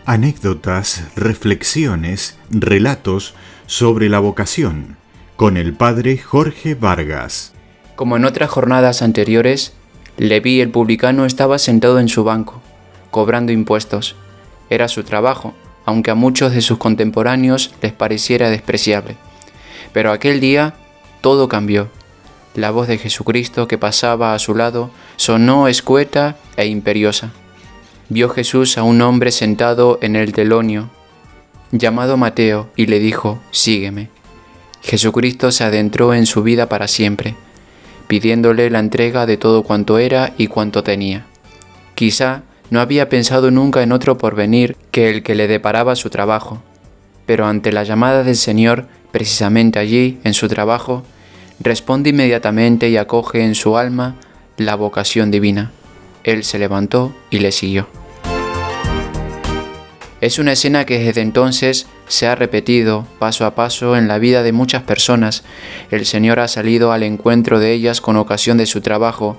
Anécdotas, reflexiones, relatos sobre la vocación, con el padre Jorge Vargas. Como en otras jornadas anteriores, Leví el publicano estaba sentado en su banco, cobrando impuestos. Era su trabajo, aunque a muchos de sus contemporáneos les pareciera despreciable. Pero aquel día todo cambió. La voz de Jesucristo que pasaba a su lado sonó escueta e imperiosa. Vio Jesús a un hombre sentado en el telonio, llamado Mateo, y le dijo: «Sígueme». Jesucristo se adentró en su vida para siempre, pidiéndole la entrega de todo cuanto era y cuanto tenía. Quizá no había pensado nunca en otro porvenir que el que le deparaba su trabajo, pero ante la llamada del Señor, precisamente allí, en su trabajo, responde inmediatamente y acoge en su alma la vocación divina. Él se levantó y le siguió. Es una escena que desde entonces se ha repetido paso a paso en la vida de muchas personas. El Señor ha salido al encuentro de ellas con ocasión de su trabajo,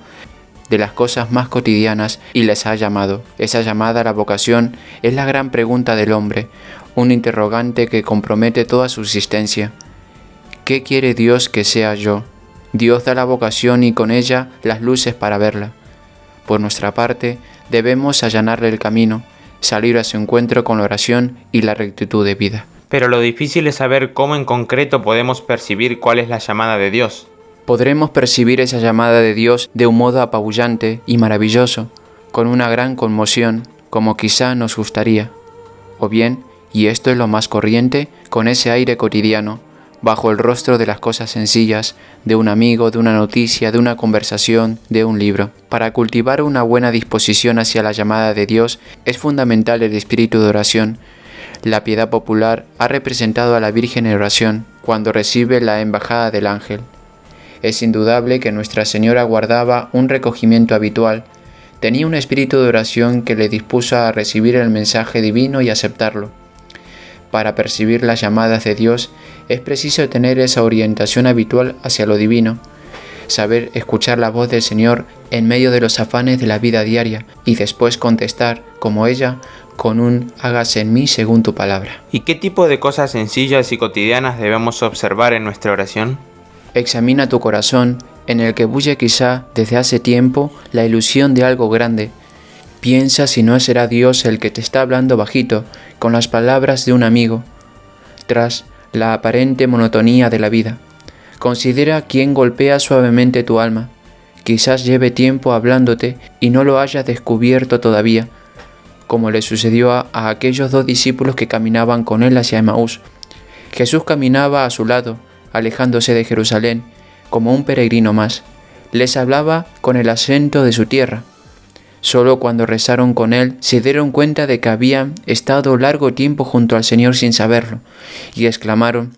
de las cosas más cotidianas, y les ha llamado. Esa llamada a la vocación es la gran pregunta del hombre, un interrogante que compromete toda su existencia. ¿Qué quiere Dios que sea yo? Dios da la vocación y con ella las luces para verla. Por nuestra parte, debemos allanarle el camino, salir a su encuentro con la oración y la rectitud de vida. Pero lo difícil es saber cómo en concreto podemos percibir cuál es la llamada de Dios. Podremos percibir esa llamada de Dios de un modo apabullante y maravilloso, con una gran conmoción, como quizá nos gustaría. O bien, y esto es lo más corriente, con ese aire cotidiano, bajo el rostro de las cosas sencillas, de un amigo, de una noticia, de una conversación, de un libro. Para cultivar una buena disposición hacia la llamada de Dios es fundamental el espíritu de oración. La piedad popular ha representado a la Virgen en oración cuando recibe la embajada del ángel. Es indudable que Nuestra Señora guardaba un recogimiento habitual. Tenía un espíritu de oración que le dispuso a recibir el mensaje divino y aceptarlo. Para percibir las llamadas de Dios es preciso tener esa orientación habitual hacia lo divino, saber escuchar la voz del Señor en medio de los afanes de la vida diaria y después contestar, como ella, con un «hágase en mí según tu palabra». ¿Y qué tipo de cosas sencillas y cotidianas debemos observar en nuestra oración? Examina tu corazón, en el que bulle quizá desde hace tiempo la ilusión de algo grande. Piensa si no será Dios el que te está hablando bajito, con las palabras de un amigo, tras la aparente monotonía de la vida. Considera quién golpea suavemente tu alma. Quizás lleve tiempo hablándote y no lo hayas descubierto todavía, como le sucedió a aquellos 2 discípulos que caminaban con él hacia Emaús. Jesús caminaba a su lado, alejándose de Jerusalén, como un peregrino más. Les hablaba con el acento de su tierra. Solo cuando rezaron con él se dieron cuenta de que habían estado largo tiempo junto al Señor sin saberlo, y exclamaron: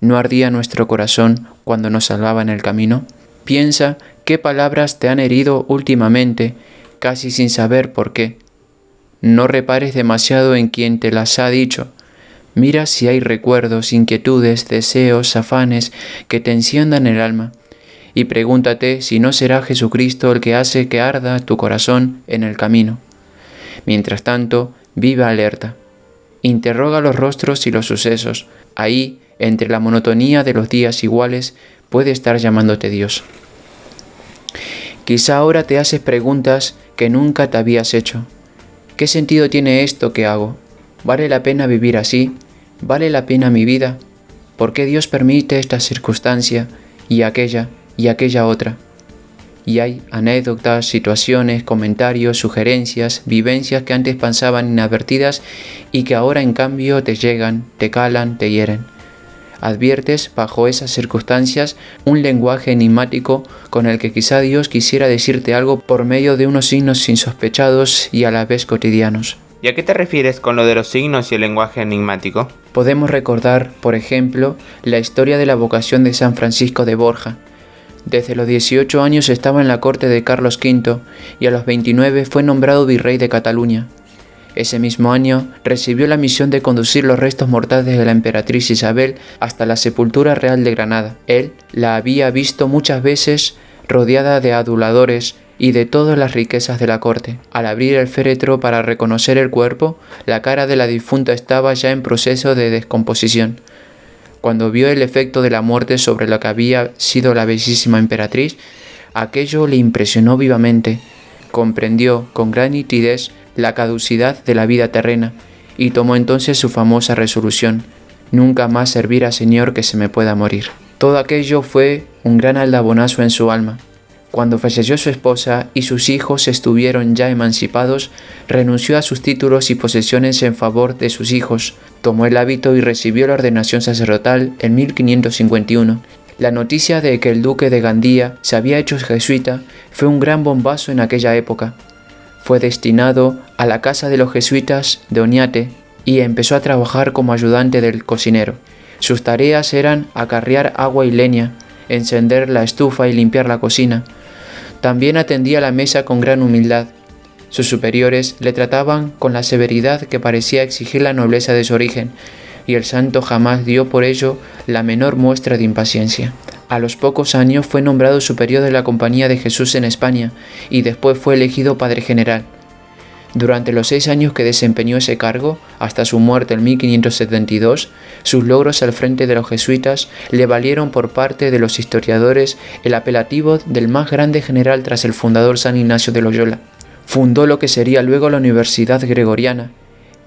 ¿no ardía nuestro corazón cuando nos hablaba en el camino? Piensa qué palabras te han herido últimamente, casi sin saber por qué. No repares demasiado en quien te las ha dicho. Mira si hay recuerdos, inquietudes, deseos, afanes que te enciendan el alma. Y pregúntate si no será Jesucristo el que hace que arda tu corazón en el camino. Mientras tanto, vive alerta. Interroga los rostros y los sucesos. Ahí, entre la monotonía de los días iguales, puede estar llamándote Dios. Quizá ahora te haces preguntas que nunca te habías hecho. ¿Qué sentido tiene esto que hago? ¿Vale la pena vivir así? ¿Vale la pena mi vida? ¿Por qué Dios permite esta circunstancia y aquella otra? Y hay anécdotas, situaciones, comentarios, sugerencias, vivencias que antes pasaban inadvertidas y que ahora en cambio te llegan, te calan, te hieren. Adviertes bajo esas circunstancias un lenguaje enigmático con el que quizá Dios quisiera decirte algo por medio de unos signos insospechados y a la vez cotidianos. ¿Y a qué te refieres con lo de los signos y el lenguaje enigmático? Podemos recordar, por ejemplo, la historia de la vocación de San Francisco de Borja. Desde los 18 años estaba en la corte de Carlos V y a los 29 fue nombrado virrey de Cataluña. Ese mismo año recibió la misión de conducir los restos mortales de la emperatriz Isabel hasta la sepultura real de Granada. Él la había visto muchas veces rodeada de aduladores y de todas las riquezas de la corte. Al abrir el féretro para reconocer el cuerpo, la cara de la difunta estaba ya en proceso de descomposición. Cuando vio el efecto de la muerte sobre lo que había sido la bellísima emperatriz, aquello le impresionó vivamente. Comprendió con gran nitidez la caducidad de la vida terrena y tomó entonces su famosa resolución: nunca más servir al Señor que se me pueda morir. Todo aquello fue un gran aldabonazo en su alma. Cuando falleció su esposa y sus hijos estuvieron ya emancipados, renunció a sus títulos y posesiones en favor de sus hijos, tomó el hábito y recibió la ordenación sacerdotal en 1551. La noticia de que el duque de Gandía se había hecho jesuita fue un gran bombazo en aquella época. Fue destinado a la casa de los jesuitas de Oñate y empezó a trabajar como ayudante del cocinero. Sus tareas eran acarrear agua y leña, encender la estufa y limpiar la cocina. También atendía la mesa con gran humildad. Sus superiores le trataban con la severidad que parecía exigir la nobleza de su origen, y el santo jamás dio por ello la menor muestra de impaciencia. A los pocos años fue nombrado superior de la Compañía de Jesús en España y después fue elegido padre general. Durante los 6 años que desempeñó ese cargo, hasta su muerte en 1572, sus logros al frente de los jesuitas le valieron por parte de los historiadores el apelativo del más grande general tras el fundador San Ignacio de Loyola. Fundó lo que sería luego la Universidad Gregoriana,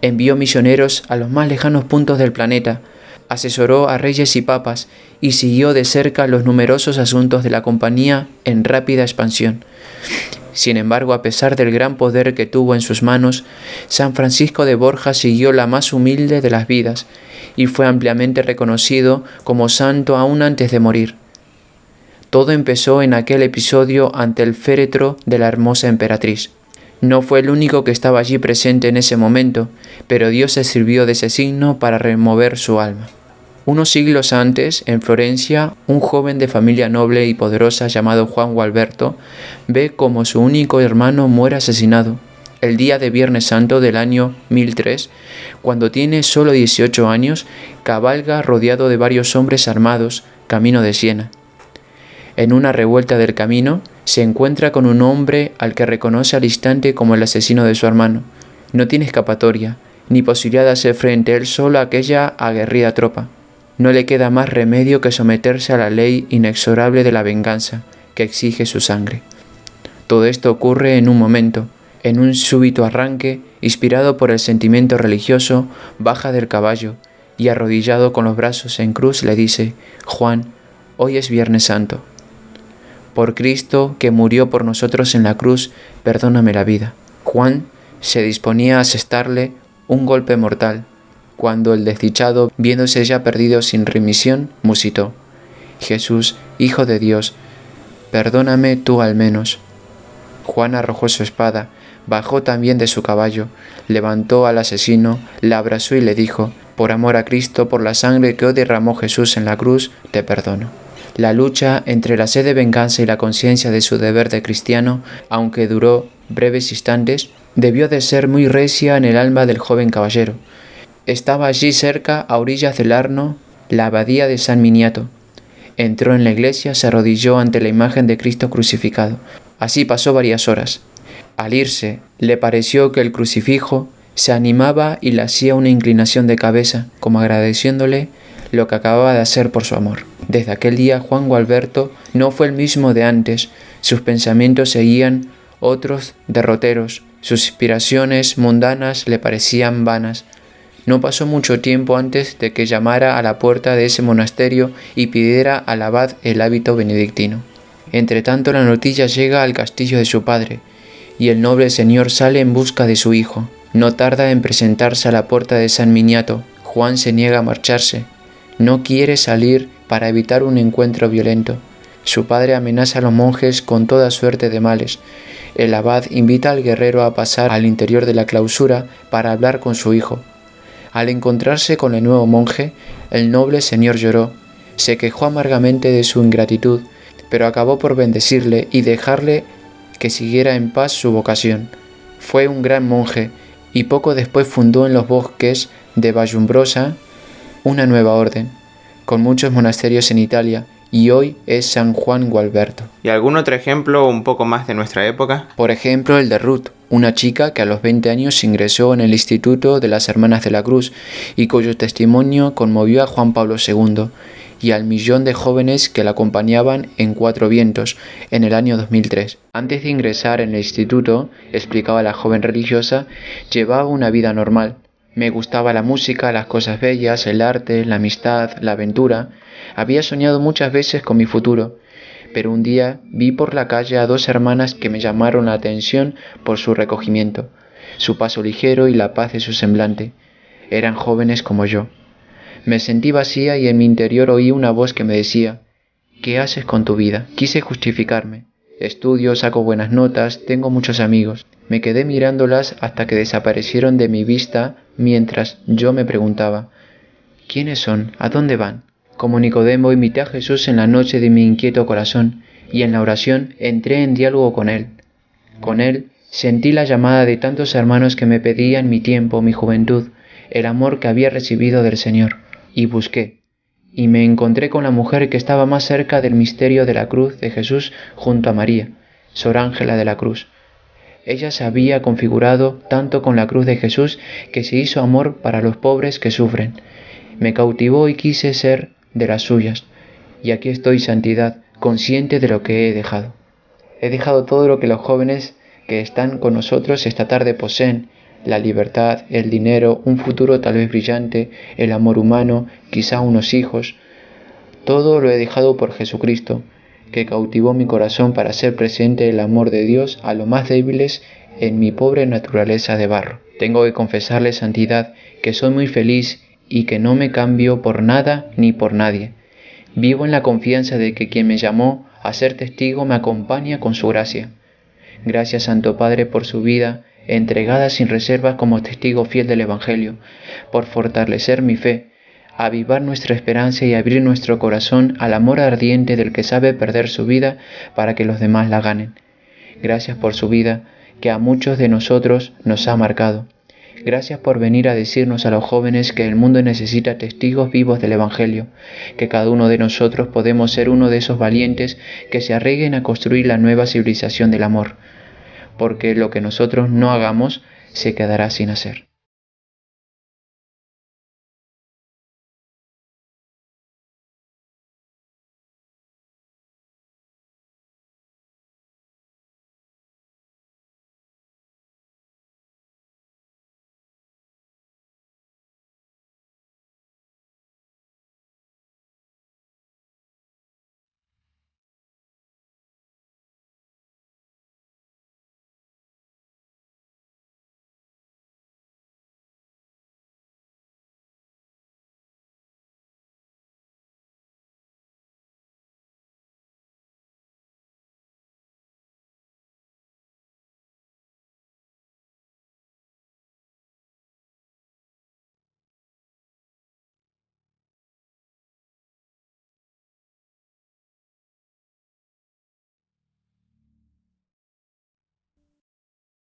envió misioneros a los más lejanos puntos del planeta, asesoró a reyes y papas y siguió de cerca los numerosos asuntos de la compañía en rápida expansión. Sin embargo, a pesar del gran poder que tuvo en sus manos, San Francisco de Borja siguió la más humilde de las vidas y fue ampliamente reconocido como santo aún antes de morir. Todo empezó en aquel episodio ante el féretro de la hermosa emperatriz. No fue el único que estaba allí presente en ese momento, pero Dios se sirvió de ese signo para remover su alma. Unos siglos antes, en Florencia, un joven de familia noble y poderosa llamado Juan Gualberto ve cómo su único hermano muere asesinado. El día de Viernes Santo del año 1003, cuando tiene solo 18 años, cabalga rodeado de varios hombres armados, camino de Siena. En una revuelta del camino, se encuentra con un hombre al que reconoce al instante como el asesino de su hermano. No tiene escapatoria, ni posibilidad de hacer frente a él solo a aquella aguerrida tropa. No le queda más remedio que someterse a la ley inexorable de la venganza, que exige su sangre. Todo esto ocurre en un momento. En un súbito arranque, inspirado por el sentimiento religioso, baja del caballo y arrodillado con los brazos en cruz le dice: «Juan, hoy es Viernes Santo. Por Cristo, que murió por nosotros en la cruz, perdóname la vida». Juan se disponía a asestarle un golpe mortal, cuando el desdichado, viéndose ya perdido sin remisión, musitó: «Jesús, Hijo de Dios, perdóname tú al menos». Juan arrojó su espada, bajó también de su caballo, levantó al asesino, le abrazó y le dijo: «Por amor a Cristo, por la sangre que hoy derramó Jesús en la cruz, te perdono». La lucha entre la sed de venganza y la conciencia de su deber de cristiano, aunque duró breves instantes, debió de ser muy recia en el alma del joven caballero. Estaba allí cerca, a orillas del Arno, la abadía de San Miniato. Entró en la iglesia, se arrodilló ante la imagen de Cristo crucificado. Así pasó varias horas. Al irse, le pareció que el crucifijo se animaba y le hacía una inclinación de cabeza, como agradeciéndole lo que acababa de hacer por su amor. Desde aquel día Juan Gualberto no fue el mismo de antes. Sus pensamientos seguían otros derroteros. Sus inspiraciones mundanas le parecían vanas. No pasó mucho tiempo antes de que llamara a la puerta de ese monasterio y pidiera al abad el hábito benedictino. Entretanto, la noticia llega al castillo de su padre, y el noble señor sale en busca de su hijo. No tarda en presentarse a la puerta de San Miniato. Juan se niega a marcharse. No quiere salir para evitar un encuentro violento. Su padre amenaza a los monjes con toda suerte de males. El abad invita al guerrero a pasar al interior de la clausura para hablar con su hijo. Al encontrarse con el nuevo monje, el noble señor lloró. Se quejó amargamente de su ingratitud, pero acabó por bendecirle y dejarle que siguiera en paz su vocación. Fue un gran monje, y poco después fundó en los bosques de Vallumbrosa una nueva orden, con muchos monasterios en Italia, y hoy es San Juan Gualberto. ¿Y algún otro ejemplo un poco más de nuestra época? Por ejemplo, el de Ruth, una chica que a los 20 años ingresó en el Instituto de las Hermanas de la Cruz y cuyo testimonio conmovió a Juan Pablo II y al millón de jóvenes que la acompañaban en Cuatro Vientos en el año 2003. Antes de ingresar en el instituto, explicaba la joven religiosa, llevaba una vida normal. Me gustaba la música, las cosas bellas, el arte, la amistad, la aventura. Había soñado muchas veces con mi futuro, pero un día vi por la calle a dos hermanas que me llamaron la atención por su recogimiento, su paso ligero y la paz de su semblante. Eran jóvenes como yo. Me sentí vacía y en mi interior oí una voz que me decía, ¿qué haces con tu vida? Quise justificarme. Estudio, saco buenas notas, tengo muchos amigos. Me quedé mirándolas hasta que desaparecieron de mi vista mientras yo me preguntaba, ¿quiénes son? ¿A dónde van? Como Nicodemo imité a Jesús en la noche de mi inquieto corazón y en la oración entré en diálogo con Él. Con Él sentí la llamada de tantos hermanos que me pedían mi tiempo, mi juventud, el amor que había recibido del Señor. Y busqué, y me encontré con la mujer que estaba más cerca del misterio de la cruz de Jesús junto a María, Sor Ángela de la Cruz. Ella se había configurado tanto con la cruz de Jesús que se hizo amor para los pobres que sufren. Me cautivó y quise ser de las suyas, y aquí estoy, santidad, consciente de lo que he dejado. He dejado todo lo que los jóvenes que están con nosotros esta tarde poseen, la libertad, el dinero, un futuro tal vez brillante, el amor humano, quizá unos hijos. Todo lo he dejado por Jesucristo, que cautivó mi corazón para hacer presente el amor de Dios a los más débiles en mi pobre naturaleza de barro. Tengo que confesarle, santidad, que soy muy feliz y que no me cambio por nada ni por nadie. Vivo en la confianza de que quien me llamó a ser testigo me acompaña con su gracia. Gracias, Santo Padre, por su vida, entregada sin reservas como testigo fiel del Evangelio, por fortalecer mi fe, avivar nuestra esperanza y abrir nuestro corazón al amor ardiente del que sabe perder su vida para que los demás la ganen. Gracias por su vida, que a muchos de nosotros nos ha marcado. Gracias por venir a decirnos a los jóvenes que el mundo necesita testigos vivos del Evangelio, que cada uno de nosotros podemos ser uno de esos valientes que se arreguen a construir la nueva civilización del amor, porque lo que nosotros no hagamos se quedará sin hacer.